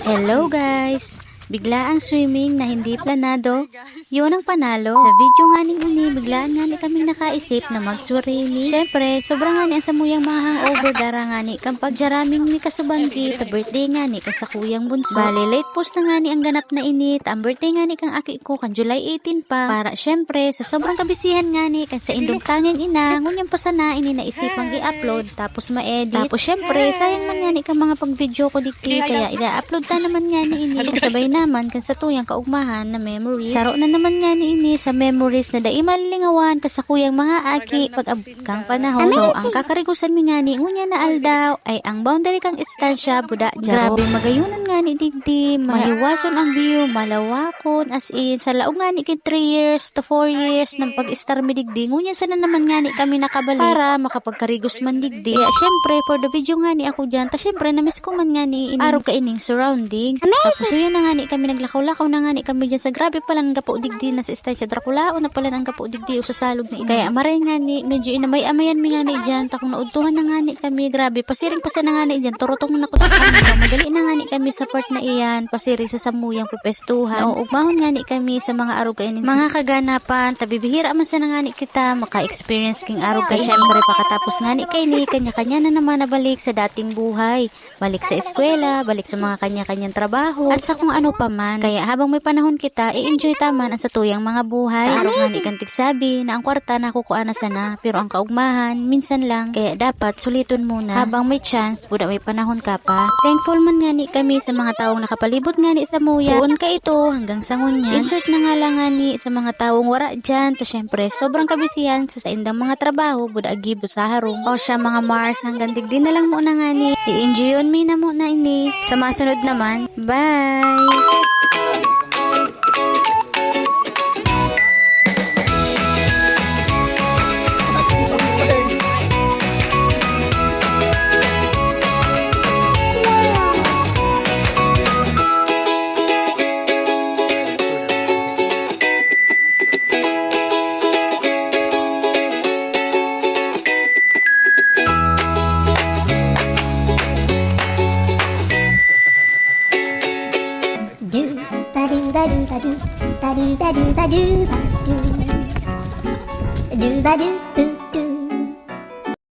Hello guys! Biglaang swimming na hindi planado, yun ang panalo. Sa video nga ini, biglaan nga ni kaming nakaisip na mag-swimming. Syempre, sobrang nga ni ang samuyang mga hangover dara nga ni kapag jaraming ni kasubanggi, ta birthday nga ni kasakuyang bunso. Bali, late post na nga ni ang ganap na init, ang birthday nga ni kang aki ko kan July 18 pa. Para syempre, sa sobrang kabisihan nga ni kan sa indong tanging ina, ngunyang pa sana ini naisipang i-upload, tapos ma-edit. Tapos syempre, sayang man nga ni kang mga pag-video ko dikti, kaya i-upload ta naman nga ni ini, kasabay naman kan sa tuyang kaugmahan na memories. Saro na naman nga ni ini sa memories na dai malingawan kasakuyang mga aki pag abkang panahon. So ang kakarigusan mi nga ni ngunya na aldaw ay ang boundary kang istansya buda jaro. Grabe magayunan nga ni digdi, mahiwason ang view, malawakon as in sa laog nga ni kay 3 years to 4 years nang pag-star mi digdi. Ngunya sana naman nga ni kami nakabalik para makapagkarigos man digdi. Kaya syempre for the video nga ni ako diyan, ta syempre na-miss ko man nga ni araw ka ining surrounding. Tapos yun na nga ni kami naglakaw-lakaw na nga ni kami dyan sa grabe pala ng gapo digdi na sa Estancia Dracula o na pala ng gapo digdi o sa salog na ina. Kaya maray nga ni medyo inamay-amayan mi nga ni dyan takong naudtuhan na nga ni kami grabe pasiring pa sa na nga ni dyan turutong na ko kami so madali na nga ni kami sa part na iyan pasiring sa samuyang pepestuhan o ugmahon nga ni kami sa mga arog kainin mga kaganapan tabibihira man sa na nga ni kita maka-experience king arog kay syempre pakatapos nga ni kay ni kanya-kanya na naman nabalik sa dating buhay balik sa eskwela balik sa mga kanya-kanyang trabaho at sa kung ano pa man. Kaya habang may panahon kita, i-enjoy taman ang sa tuyang mga buhay. Araw nga ni kantig sabi na ang kwarta nakukuha na sana, pero ang kaugmahan, minsan lang. Kaya dapat suliton muna habang may chance, buda may panahon ka pa. Thankful man nga ni kami sa mga taong nakapalibot nga ni sa muya. Buon ka ito hanggang sa ngunyan. Insert na nga lang nga ni sa mga taong wara dyan. Ta syempre, sobrang kabisihan sa indang mga trabaho, buda agibo sa harong. O siya mga Mars, hanggang digdi na lang muna nga ni. I-enjoy on me na muna ini. Sa masunod naman, bye! Do ba do ba do ba do ba do